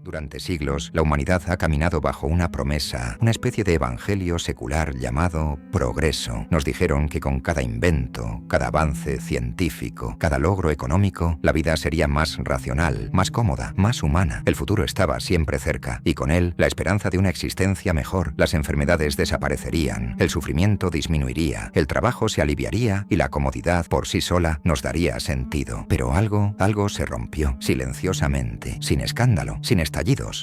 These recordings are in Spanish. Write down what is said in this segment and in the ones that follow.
Durante siglos, la humanidad ha caminado bajo una promesa, una especie de evangelio secular llamado progreso. Nos dijeron que con cada invento, cada avance científico, cada logro económico, la vida sería más racional, más cómoda, más humana. El futuro estaba siempre cerca, y con él, la esperanza de una existencia mejor. Las enfermedades desaparecerían, el sufrimiento disminuiría, el trabajo se aliviaría y la comodidad por sí sola nos daría sentido. Pero algo se rompió, silenciosamente, sin escándalo, sin estallidos,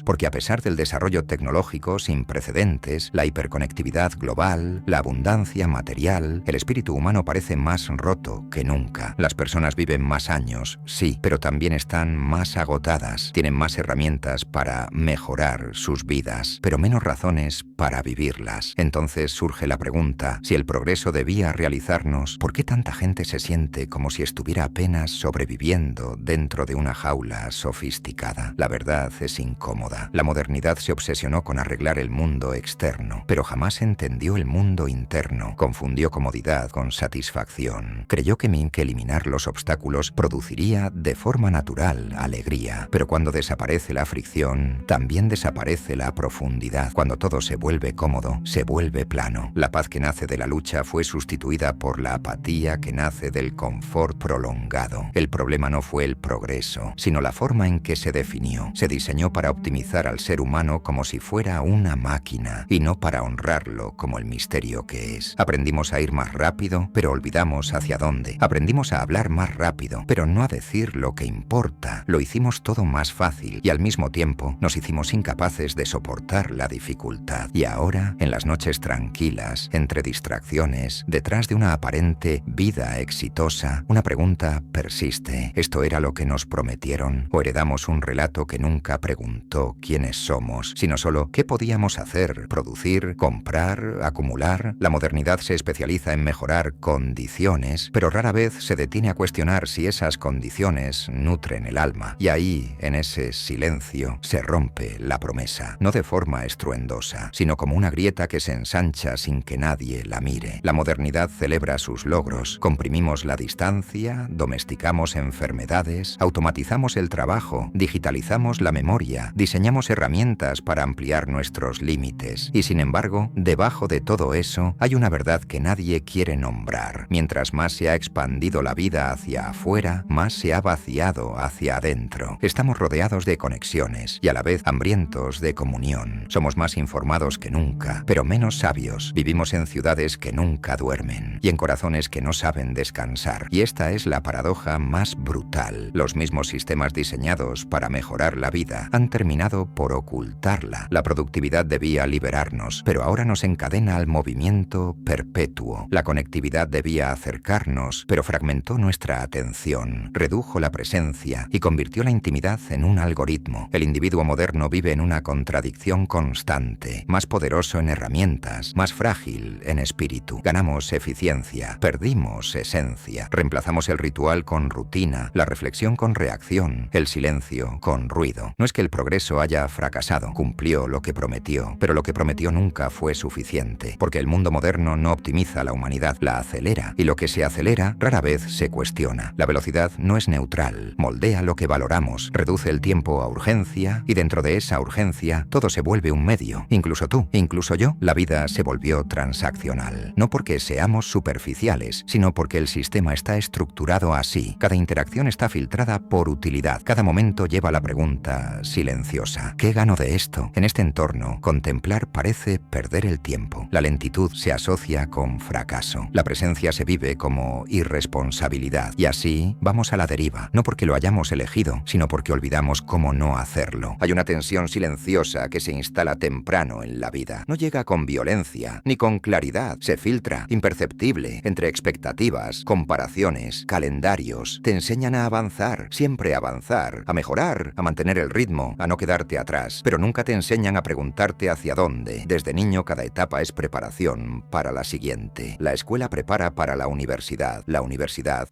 porque a pesar del desarrollo tecnológico sin precedentes, la hiperconectividad global, la abundancia material, el espíritu humano parece más roto que nunca. Las personas viven más años, sí, pero también están más agotadas, tienen más herramientas para mejorar sus vidas, pero menos razones para vivirlas. Entonces surge la pregunta, si el progreso debía realizarnos, ¿por qué tanta gente se siente como si estuviera apenas sobreviviendo dentro de una jaula sofisticada? La verdad es incómoda. La modernidad se obsesionó con arreglar el mundo externo, pero jamás entendió el mundo interno. Confundió comodidad con satisfacción. Creyó que eliminar los obstáculos produciría de forma natural alegría. Pero cuando desaparece la fricción, también desaparece la profundidad. Cuando todo se vuelve cómodo, se vuelve plano. La paz que nace de la lucha fue sustituida por la apatía que nace del confort prolongado. El problema no fue el progreso, sino la forma en que se definió. Se diseñó para optimizar al ser humano como si fuera una máquina, y no para honrarlo como el misterio que es. Aprendimos a ir más rápido, pero olvidamos hacia dónde. Aprendimos a hablar más rápido, pero no a decir lo que importa. Lo hicimos todo más fácil, y al mismo tiempo nos hicimos incapaces de soportar la dificultad. Y ahora, en las noches tranquilas, entre distracciones, detrás de una aparente vida exitosa, una pregunta persiste. ¿Esto era lo que nos prometieron? ¿O heredamos un relato que nunca preguntó quiénes somos, sino solo qué podíamos hacer, producir, comprar, acumular? La modernidad se especializa en mejorar condiciones, pero rara vez se detiene a cuestionar si esas condiciones nutren el alma. Y ahí, en ese silencio, se rompe la promesa, no de forma estruendosa, sino como una grieta que se ensancha sin que nadie la mire. La modernidad celebra sus logros, comprimimos la distancia, domesticamos enfermedades, automatizamos el trabajo, digitalizamos la memoria, diseñamos herramientas para ampliar nuestros límites. Y sin embargo, debajo de todo eso, hay una verdad que nadie quiere nombrar. Mientras más se ha expandido la vida hacia afuera, más se ha vaciado hacia adentro. Estamos rodeados de conexiones y a la vez hambrientos de comunión. Somos más informados que nunca, pero menos sabios. Vivimos en ciudades que nunca duermen y en corazones que no saben descansar. Y esta es la paradoja más brutal. Los mismos sistemas diseñados para mejorar la vida han terminado por ocultarla. La productividad debía liberarnos, pero ahora nos encadena al movimiento perpetuo. La conectividad debía acercarnos, pero fragmentó nuestra atención, redujo la presencia y convirtió la intimidad en un algoritmo. El individuo moderno vive en una contradicción constante, más poderoso en herramientas, más frágil en espíritu. Ganamos eficiencia, perdimos esencia. Reemplazamos el ritual con rutina, la reflexión con reacción, el silencio con ruido. No es que el progreso haya fracasado, cumplió lo que prometió, pero lo que prometió nunca fue suficiente, porque el mundo moderno no optimiza la humanidad, la acelera, y lo que se acelera rara vez se cuestiona. La velocidad no es neutral, moldea lo que valoramos, reduce el tiempo a urgencia, y dentro de esa urgencia todo se vuelve un medio. Incluso tú, incluso yo, la vida se volvió transaccional. No porque seamos superficiales, sino porque el sistema está estructurado así. Cada interacción está filtrada por utilidad. Cada momento lleva la pregunta silenciosa: ¿qué gano de esto? En este entorno, contemplar parece perder el tiempo. La lentitud se asocia con fracaso. La presencia se vive como irresponsabilidad. Y así vamos a la deriva, no porque lo hayamos elegido, sino porque olvidamos cómo no hacerlo. Hay una tensión silenciosa que se instala temprano en la vida. No llega con violencia, ni con claridad. Se filtra, imperceptible, entre expectativas, comparaciones, calendarios. Te enseñan a avanzar, siempre a avanzar, a mejorar, a mantener el ritmo, a no quedarte atrás. Pero nunca te enseñan a preguntarte hacia dónde. Desde niño cada etapa es preparación para la siguiente. La escuela prepara para la universidad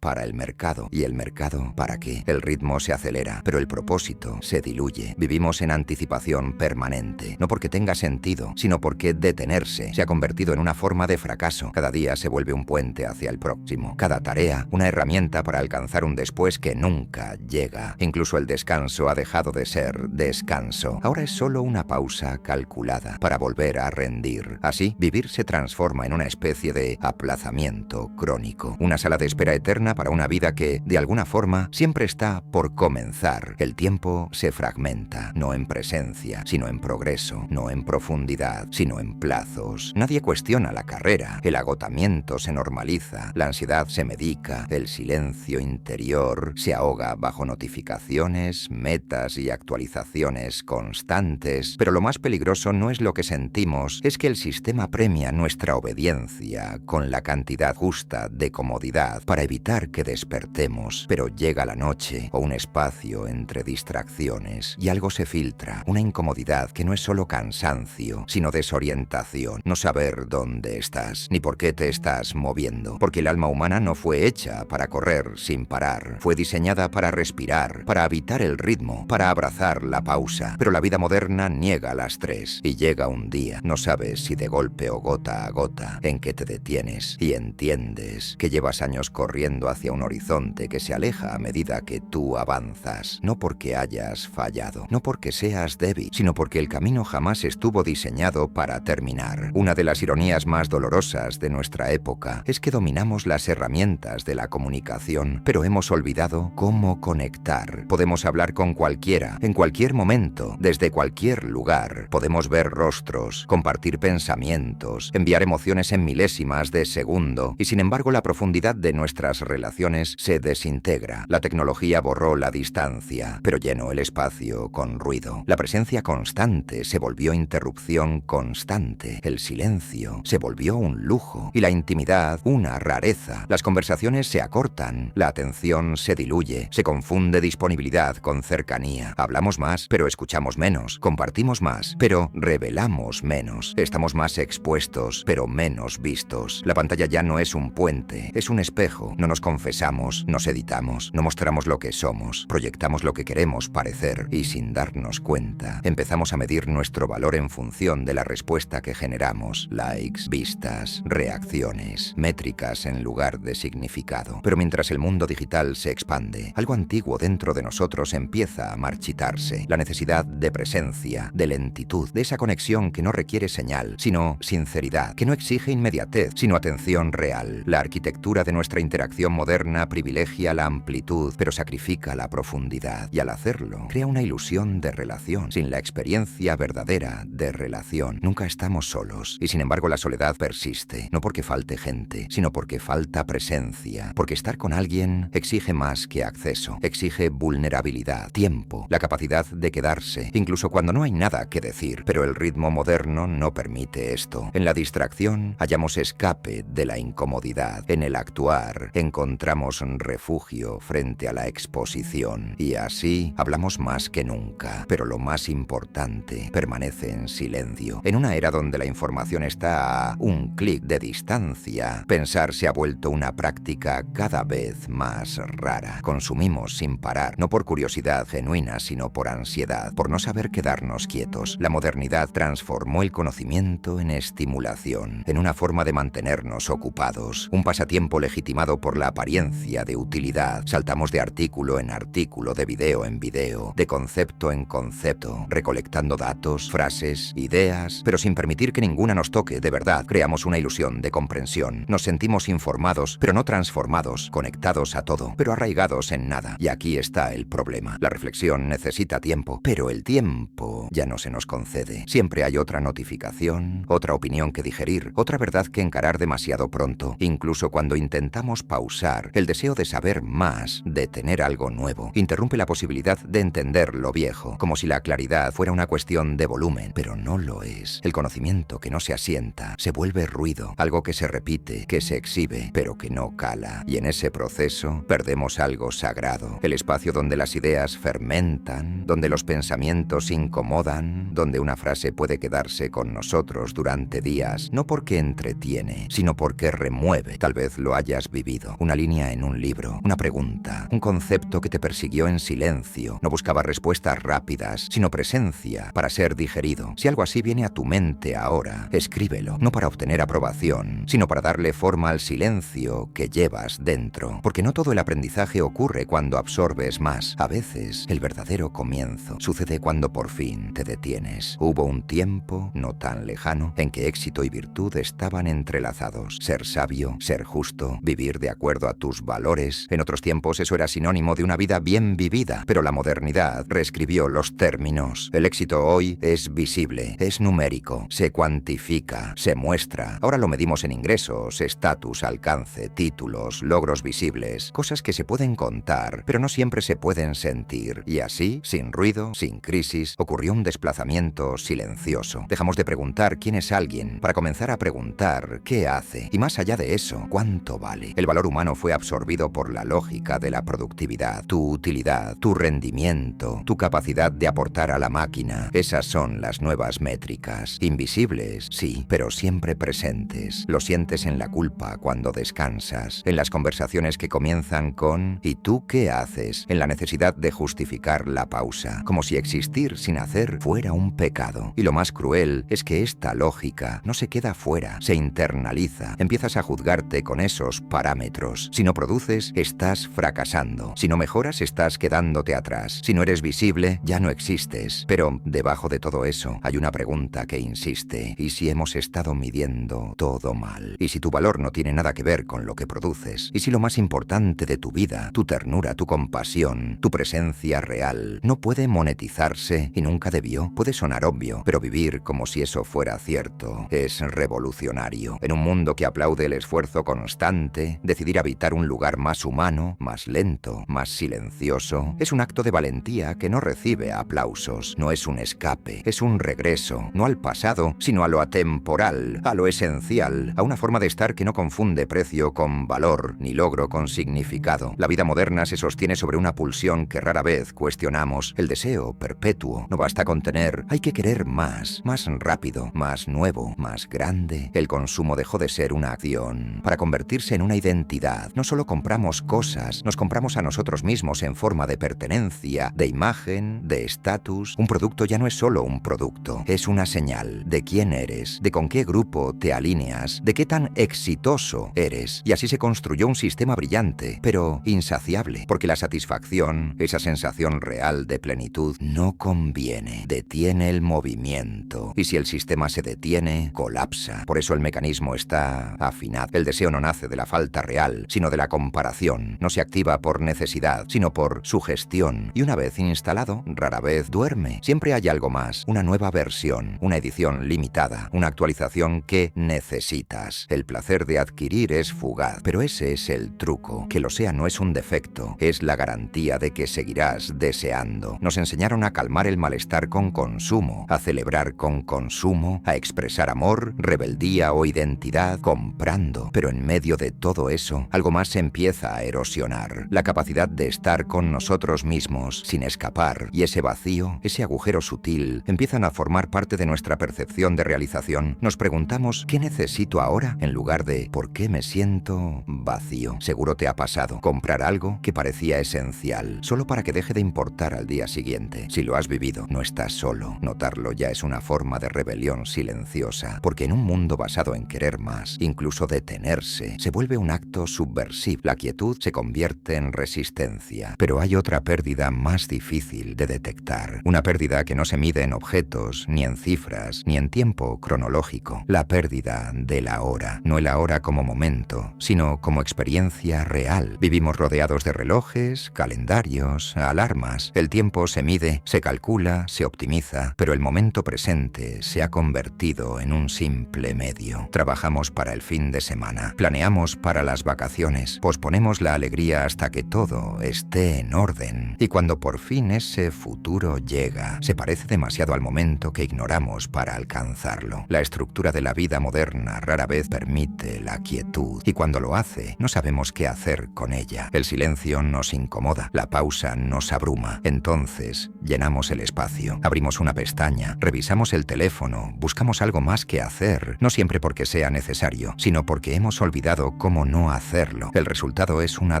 para el mercado. ¿Y el mercado para qué? El ritmo se acelera, pero el propósito se diluye. Vivimos en anticipación permanente, no porque tenga sentido, sino porque detenerse se ha convertido en una forma de fracaso. Cada día se vuelve un puente hacia el próximo. Cada tarea, una herramienta para alcanzar un después que nunca llega. Incluso el descanso ha dejado de ser cualquier descanso. Ahora es solo una pausa calculada para volver a rendir. Así, vivir se transforma en una especie de aplazamiento crónico. Una sala de espera eterna para una vida que, de alguna forma, siempre está por comenzar. El tiempo se fragmenta, no en presencia, sino en progreso, no en profundidad, sino en plazos. Nadie cuestiona la carrera, el agotamiento se normaliza, la ansiedad se medica, el silencio interior se ahoga bajo notificaciones, metas y actualizaciones constantes. Pero lo más peligroso no es lo que sentimos, es que el sistema premia nuestra obediencia con la cantidad justa de comodidad para evitar que despertemos. Pero llega la noche o un espacio entre distracciones y algo se filtra, una incomodidad que no es solo cansancio, sino desorientación, no saber dónde estás, ni por qué te estás moviendo, porque el alma humana no fue hecha para correr sin parar, fue diseñada para respirar, para habitar el ritmo, para abrazar la pausa, pero la vida moderna niega las tres, y llega un día, no sabes si de golpe o gota a gota, en que te detienes y entiendes que llevas años corriendo hacia un horizonte que se aleja a medida que tú avanzas, no porque hayas fallado, no porque seas débil, sino porque el camino jamás estuvo diseñado para terminar. Una de las ironías más dolorosas de nuestra época es que dominamos las herramientas de la comunicación, pero hemos olvidado cómo conectar. Podemos hablar con cualquiera, en cualquier momento, desde cualquier lugar. Podemos ver rostros, compartir pensamientos, enviar emociones en milésimas de segundo, y sin embargo la profundidad de nuestras relaciones se desintegra. La tecnología borró la distancia, pero llenó el espacio con ruido. La presencia constante se volvió interrupción constante. El silencio se volvió un lujo y la intimidad una rareza. Las conversaciones se acortan, la atención se diluye, se confunde disponibilidad con cercanía. Hablamos más, pero escuchamos menos. Compartimos más, pero revelamos menos. Estamos más expuestos, pero menos vistos. La pantalla ya no es un puente, es un espejo. No nos confesamos, nos editamos, no mostramos lo que somos, proyectamos lo que queremos parecer y sin darnos cuenta, empezamos a medir nuestro valor en función de la respuesta que generamos. Likes, vistas, reacciones, métricas en lugar de significado. Pero mientras el mundo digital se expande, algo antiguo dentro de nosotros empieza a marchitarse. La necesidad de presencia, de lentitud, de esa conexión que no requiere señal, sino sinceridad, que no exige inmediatez, sino atención real. La arquitectura de nuestra interacción moderna privilegia la amplitud, pero sacrifica la profundidad, y al hacerlo, crea una ilusión de relación, sin la experiencia verdadera de relación. Nunca estamos solos, y sin embargo la soledad persiste, no porque falte gente, sino porque falta presencia, porque estar con alguien exige más que acceso, exige vulnerabilidad, tiempo, la capacidad de quedarse, incluso cuando no hay nada que decir, pero el ritmo moderno no permite esto. En la distracción hallamos escape de la incomodidad, en el actuar encontramos refugio frente a la exposición, y así hablamos más que nunca, pero lo más importante permanece en silencio. En una era donde la información está a un clic de distancia, pensar se ha vuelto una práctica cada vez más rara. Consumimos sin parar, no por curiosidad genuina, sino por ansiedad, por no saber quedarnos quietos. La modernidad transformó el conocimiento en estimulación, en una forma de mantenernos ocupados, un pasatiempo legitimado por la apariencia de utilidad. Saltamos de artículo en artículo, de video en video, de concepto en concepto, recolectando datos, frases, ideas, pero sin permitir que ninguna nos toque de verdad. Creamos una ilusión de comprensión. Nos sentimos informados, pero no transformados, conectados a todo, pero arraigados en nada. Y aquí está el problema. La reflexión necesita tiempo, pero el tiempo ya no se nos concede. Siempre hay otra notificación, otra opinión que digerir, otra verdad que encarar demasiado pronto. Incluso cuando intentamos pausar, el deseo de saber más, de tener algo nuevo, interrumpe la posibilidad de entender lo viejo, como si la claridad fuera una cuestión de volumen, pero no lo es. El conocimiento que no se asienta se vuelve ruido, algo que se repite, que se exhibe, pero que no cala. Y en ese proceso perdemos algo sagrado, el espacio donde las ideas fermentan, donde los pensamientos incomodan, donde una frase puede quedarse con nosotros durante días, no porque entretiene, sino porque remueve. Tal vez lo hayas vivido. Una línea en un libro, una pregunta, un concepto que te persiguió en silencio. No buscaba respuestas rápidas, sino presencia para ser digerido. Si algo así viene a tu mente ahora, escríbelo, no para obtener aprobación, sino para darle forma al silencio que llevas dentro. Porque no todo el aprendizaje ocurre cuando absorbes más. A veces, el verdadero comienzo, sucede cuando por fin te detienes. Hubo un tiempo, no tan lejano, en que éxito y virtud estaban entrelazados. Ser sabio, ser justo, vivir de acuerdo a tus valores. En otros tiempos eso era sinónimo de una vida bien vivida, pero la modernidad reescribió los términos. El éxito hoy es visible, es numérico, se cuantifica, se muestra. Ahora lo medimos en ingresos, estatus, alcance, títulos, logros visibles, cosas que se pueden contar, pero no siempre se pueden sentir. Y así, sin ruido, sin crisis, ocurrió un desplazamiento silencioso. Dejamos de preguntar quién es alguien para comenzar a preguntar qué hace. Y más allá de eso, ¿cuánto vale? El valor humano fue absorbido por la lógica de la productividad, tu utilidad, tu rendimiento, tu capacidad de aportar a la máquina. Esas son las nuevas métricas. Invisibles, sí, pero siempre presentes. Lo sientes en la culpa cuando descansas, en las conversaciones que comienzan con ¿y tú qué haces? En la necesidad de justificar la pausa, como si existir sin hacer fuera un pecado. Y lo más cruel es que esta lógica no se queda fuera, se internaliza. Empiezas a juzgarte con esos parámetros. Si no produces, estás fracasando. Si no mejoras, estás quedándote atrás. Si no eres visible, ya no existes. Pero debajo de todo eso hay una pregunta que insiste. ¿Y si hemos estado midiendo todo mal? ¿Y si tu valor no tiene nada que ver con lo que produces? ¿Y si lo más importante de tu vida, tu ternura, tu compasión, tu presencia real, no puede monetizarse y nunca debió? Puede sonar obvio, pero vivir como si eso fuera cierto es revolucionario. En un mundo que aplaude el esfuerzo constante, decidir habitar un lugar más humano, más lento, más silencioso, es un acto de valentía que no recibe aplausos. No es un escape, es un regreso, no al pasado, sino a lo atemporal, a lo esencial, a una forma de estar que no confunde precio con valor, ni logro con significado. La vida moderna se sostiene sobre una pulsión que rara vez cuestionamos. El deseo perpetuo. No basta con tener, hay que querer más, más rápido, más nuevo, más grande. El consumo dejó de ser una acción para convertirse en una identidad. No solo compramos cosas, nos compramos a nosotros mismos en forma de pertenencia, de imagen, de estatus. Un producto ya no es solo un producto, es una señal de quién eres, de con qué grupo te alineas, de qué tan exitoso eres. Y así se construyó un sistema brillante, pero insaciable, porque la satisfacción, esa sensación real de plenitud, no conviene. Detiene el movimiento. Y si el sistema se detiene, colapsa. Por eso el mecanismo está afinado. El deseo no nace de la falta real, sino de la comparación. No se activa por necesidad, sino por sugestión. Y una vez instalado, rara vez duerme. Siempre hay algo más, una nueva versión, una edición limitada, una actualización que necesitas. El placer de adquirir es fugaz, pero ese es el truco. Que lo sea no es un defecto, es la garantía de que seguirás deseando. Nos enseñaron a calmar el malestar con consumo, a celebrar con consumo, a expresar amor, rebeldía o identidad comprando. Pero en medio de todo eso, algo más se empieza a erosionar. La capacidad de estar con nosotros mismos, sin escapar, y ese vacío, ese agujero sutil, empiezan a formar parte de nuestra percepción de realización. Nos preguntamos, ¿qué necesito ahora? En lugar de, ¿por qué me siento vacío? Seguro te ha pasado. Comprar algo que parecía esencial, solo para que deje de importar al día siguiente. Si lo has vivido, no estás solo. Notarlo ya es una forma de rebelión silenciosa, porque en un mundo basado en querer más, incluso detenerse, se vuelve un acto subversivo. La quietud se convierte en resistencia. Pero hay otra pérdida más difícil de detectar. Una pérdida que no se mide en objetos, ni en cifras, ni en tiempo cronológico. La pérdida del ahora. No el ahora como momento, sino como experiencia real. Vivimos rodeados de relojes, calendarios, alarmas. El tiempo se mide, se calcula, se optimiza, pero el momento presente se ha convertido en un simple medio. Trabajamos para el fin de semana, planeamos para las vacaciones, posponemos la alegría hasta que todo esté en orden. Y cuando por fin ese futuro llega, se parece demasiado al momento que ignoramos para alcanzarlo. La estructura de la vida moderna rara vez permite la quietud, y cuando lo hace, no sabemos qué hacer con ella. El silencio nos incomoda, la pausa nos abruma. Entonces, llenamos el espacio, abrimos una pestaña, revisamos el teléfono, buscamos algo más que hacer, no siempre porque sea necesario, sino porque hemos olvidado cómo no hacerlo. El resultado es una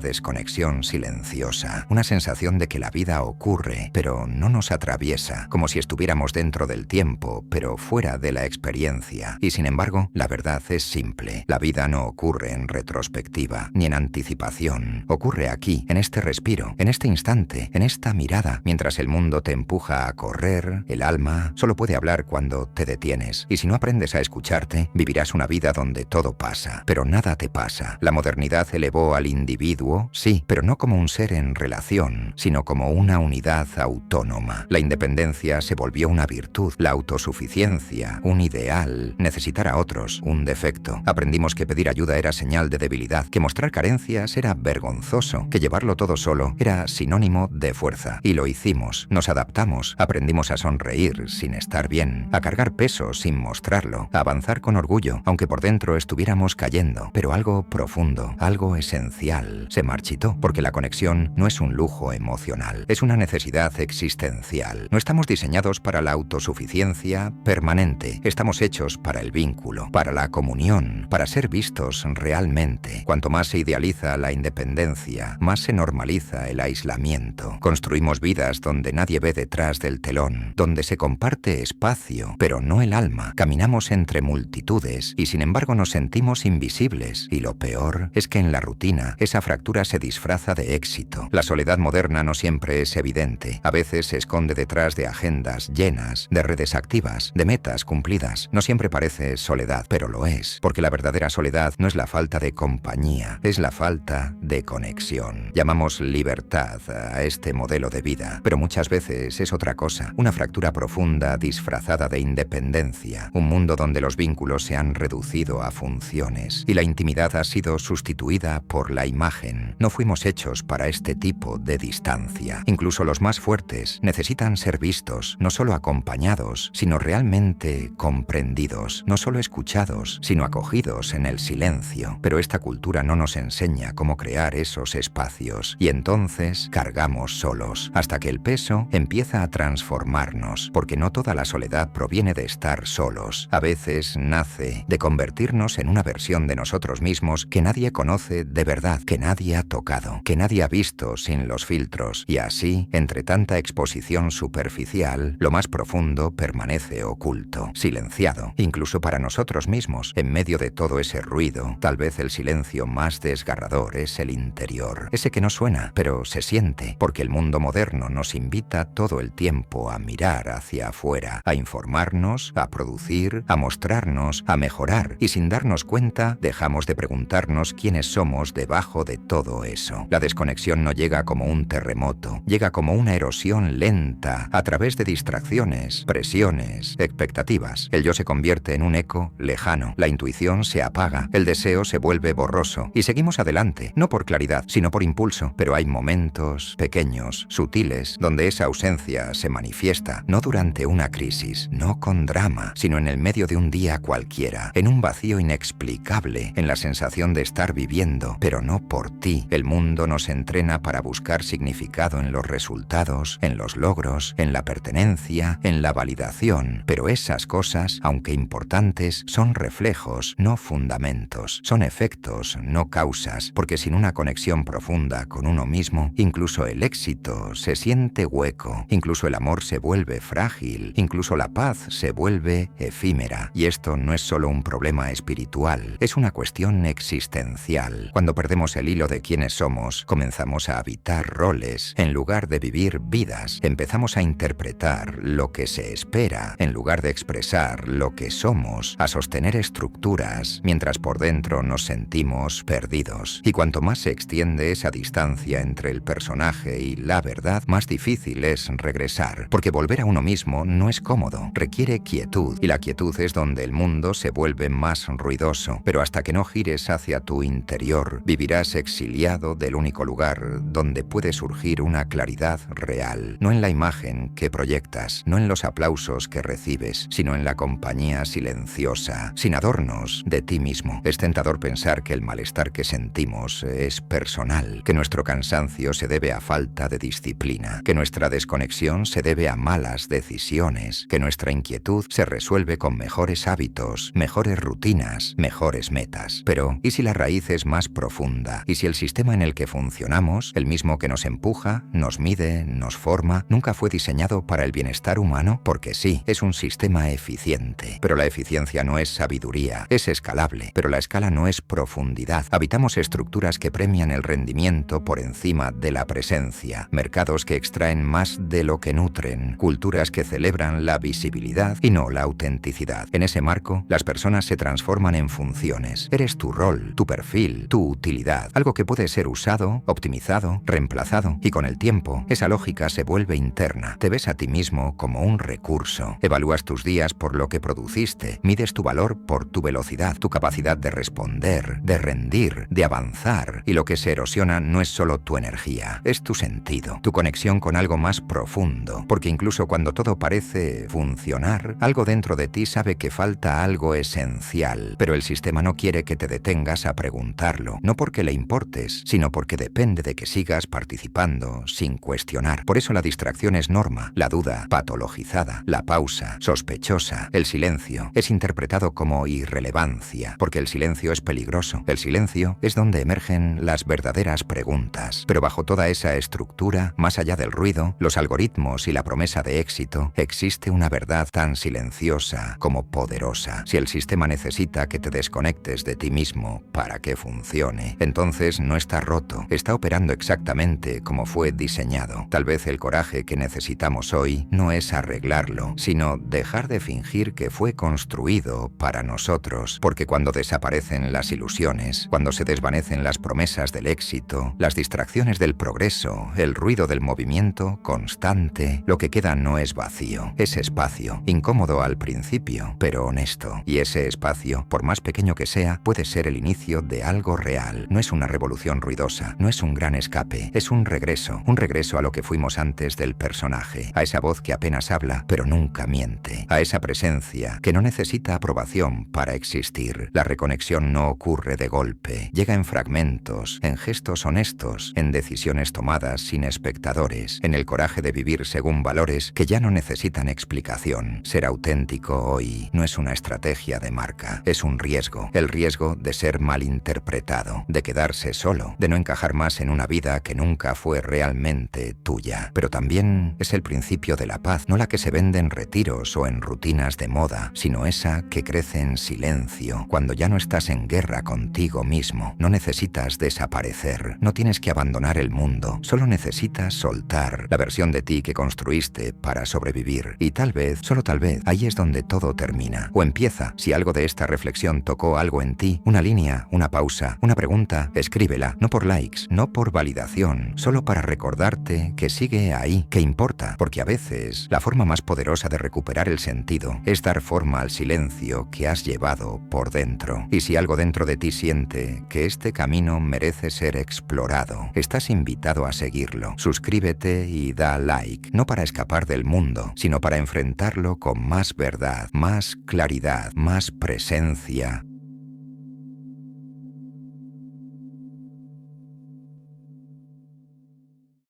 desconexión silenciosa, una sensación de que la vida ocurre, pero no nos atraviesa, como si estuviéramos dentro del tiempo, pero fuera de la experiencia. Y sin embargo, la verdad es simple. La vida no ocurre en retrospectiva, ni en anticipación. Ocurre aquí, en este respiro, en este instante, en esta mirada vida. Mientras el mundo te empuja a correr, el alma solo puede hablar cuando te detienes. Y si no aprendes a escucharte, vivirás una vida donde todo pasa, pero nada te pasa. La modernidad elevó al individuo, sí, pero no como un ser en relación, sino como una unidad autónoma. La independencia se volvió una virtud, la autosuficiencia, un ideal, necesitar a otros, un defecto. Aprendimos que pedir ayuda era señal de debilidad, que mostrar carencias era vergonzoso, que llevarlo todo solo era sinónimo de fuerza. Y lo hicimos, nos adaptamos, aprendimos a sonreír sin estar bien, a cargar peso sin mostrarlo, a avanzar con orgullo, aunque por dentro estuviéramos cayendo. Pero algo profundo, algo esencial, se marchitó, porque la conexión no es un lujo emocional, es una necesidad existencial. No estamos diseñados para la autosuficiencia permanente, estamos hechos para el vínculo, para la comunión, para ser vistos realmente. Cuanto más se idealiza la independencia, más se normaliza el aislamiento. Construimos vidas donde nadie ve detrás del telón, donde se comparte espacio, pero no el alma. Caminamos entre multitudes y sin embargo nos sentimos invisibles. Y lo peor es que en la rutina esa fractura se disfraza de éxito. La soledad moderna no siempre es evidente. A veces se esconde detrás de agendas llenas, de redes activas, de metas cumplidas. No siempre parece soledad, pero lo es, porque la verdadera soledad no es la falta de compañía, es la falta de conexión. Llamamos libertad a este modelo de vida, pero muchas veces es otra cosa, una fractura profunda disfrazada de independencia, un mundo donde los vínculos se han reducido a funciones y la intimidad ha sido sustituida por la imagen. No fuimos hechos para este tipo de distancia. Incluso los más fuertes necesitan ser vistos, no solo acompañados, sino realmente comprendidos, no solo escuchados, sino acogidos en el silencio. Pero esta cultura no nos enseña cómo crear esos espacios y entonces cargamos solos, hasta que el peso empieza a transformarnos, porque no toda la soledad proviene de estar solos. A veces nace de convertirnos en una versión de nosotros mismos que nadie conoce de verdad, que nadie ha tocado, que nadie ha visto sin los filtros. Y así, entre tanta exposición superficial, lo más profundo permanece oculto, silenciado, incluso para nosotros mismos. En medio de todo ese ruido, tal vez el silencio más desgarrador es el interior, ese que no suena, pero se siente, porque el mundo moderno nos invita todo el tiempo a mirar hacia afuera, a informarnos, a producir, a mostrarnos, a mejorar, y sin darnos cuenta, dejamos de preguntarnos quiénes somos debajo de todo eso. La desconexión no llega como un terremoto, llega como una erosión lenta, a través de distracciones, presiones, expectativas. El yo se convierte en un eco lejano, la intuición se apaga, el deseo se vuelve borroso, y seguimos adelante, no por claridad, sino por impulso. Pero hay momentos pequeños, sutiles, donde esa ausencia se manifiesta, no durante una crisis, no con drama, sino en el medio de un día cualquiera, en un vacío inexplicable, en la sensación de estar viviendo, pero no por ti. El mundo nos entrena para buscar significado en los resultados, en los logros, en la pertenencia, en la validación, pero esas cosas, aunque importantes, son reflejos, no fundamentos, son efectos, no causas, porque sin una conexión profunda con uno mismo, incluso el éxito se siente hueco, incluso el amor se vuelve frágil, incluso la paz se vuelve efímera. Y esto no es solo un problema espiritual, es una cuestión existencial. Cuando perdemos el hilo de quiénes somos, comenzamos a habitar roles en lugar de vivir vidas. Empezamos a interpretar lo que se espera en lugar de expresar lo que somos, a sostener estructuras, mientras por dentro nos sentimos perdidos. Y cuanto más se extiende esa distancia entre el personaje y la verdad, más difícil es regresar, porque volver a uno mismo no es cómodo, requiere quietud, y la quietud es donde el mundo se vuelve más ruidoso. Pero hasta que no gires hacia tu interior, vivirás exiliado del único lugar donde puede surgir una claridad real, no en la imagen que proyectas, no en los aplausos que recibes, sino en la compañía silenciosa, sin adornos, de ti mismo. Es tentador pensar que el malestar que sentimos es personal, que nuestro cansancio se debe a falta de disciplina, que nuestra desconexión se debe a malas decisiones, que nuestra inquietud se resuelve con mejores hábitos, mejores rutinas, mejores metas. Pero, ¿y si la raíz es más profunda? ¿Y si el sistema en el que funcionamos, el mismo que nos empuja, nos mide, nos forma, nunca fue diseñado para el bienestar humano? Porque sí, es un sistema eficiente. Pero la eficiencia no es sabiduría, es escalable, pero la escala no es profundidad. Habitamos estructuras que premian el rendimiento por encima de la presencia, mercados medios que extraen más de lo que nutren, culturas que celebran la visibilidad y no la autenticidad. En ese marco, las personas se transforman en funciones. Eres tu rol, tu perfil, tu utilidad, algo que puede ser usado, optimizado, reemplazado, y con el tiempo, esa lógica se vuelve interna. Te ves a ti mismo como un recurso. Evalúas tus días por lo que produciste, mides tu valor por tu velocidad, tu capacidad de responder, de rendir, de avanzar, y lo que se erosiona no es solo tu energía, es tu sentido, tu conexión con algo más profundo, porque incluso cuando todo parece funcionar, algo dentro de ti sabe que falta algo esencial, pero el sistema no quiere que te detengas a preguntarlo, no porque le importes, sino porque depende de que sigas participando sin cuestionar. Por eso la distracción es norma, la duda patologizada, la pausa sospechosa, el silencio es interpretado como irrelevancia, porque el silencio es peligroso. El silencio es donde emergen las verdaderas preguntas. Pero bajo toda esa estructura, más allá del ruido, los algoritmos y la promesa de éxito, existe una verdad tan silenciosa como poderosa. Si el sistema necesita que te desconectes de ti mismo para que funcione, entonces no está roto, está operando exactamente como fue diseñado. Tal vez el coraje que necesitamos hoy no es arreglarlo, sino dejar de fingir que fue construido para nosotros, porque cuando desaparecen las ilusiones, cuando se desvanecen las promesas del éxito, las distracciones del progreso, el ruido del movimiento constante, lo que queda no es vacío, es espacio, incómodo al principio, pero honesto. Y ese espacio, por más pequeño que sea, puede ser el inicio de algo real. No es una revolución ruidosa, no es un gran escape, es un regreso a lo que fuimos antes del personaje, a esa voz que apenas habla, pero nunca miente, a esa presencia que no necesita aprobación para existir. La reconexión no ocurre de golpe, llega en fragmentos, en gestos honestos, en decisiones tomadas sin espectadores, en el coraje de vivir según valores que ya no necesitan explicación. Ser auténtico hoy no es una estrategia de marca, es un riesgo, el riesgo de ser malinterpretado, de quedarse solo, de no encajar más en una vida que nunca fue realmente tuya. Pero también es el principio de la paz, no la que se vende en retiros o en rutinas de moda, sino esa que crece en silencio, cuando ya no estás en guerra contigo mismo. No necesitas desaparecer, no tienes que abandonar el mundo, solo necesitas soltar la versión de ti que construiste para sobrevivir. Y tal vez, solo tal vez, ahí es donde todo termina, o empieza. Si algo de esta reflexión tocó algo en ti, una línea, una pausa, una pregunta, escríbela, no por likes, no por validación, solo para recordarte que sigue ahí, que importa, porque a veces la forma más poderosa de recuperar el sentido es dar forma al silencio que has llevado por dentro. Y si algo dentro de ti siente que este camino merece ser explorado, estás invitado a seguirlo. Suscríbete y da like, no para escapar del mundo, sino para enfrentarlo con más verdad, más claridad, más presencia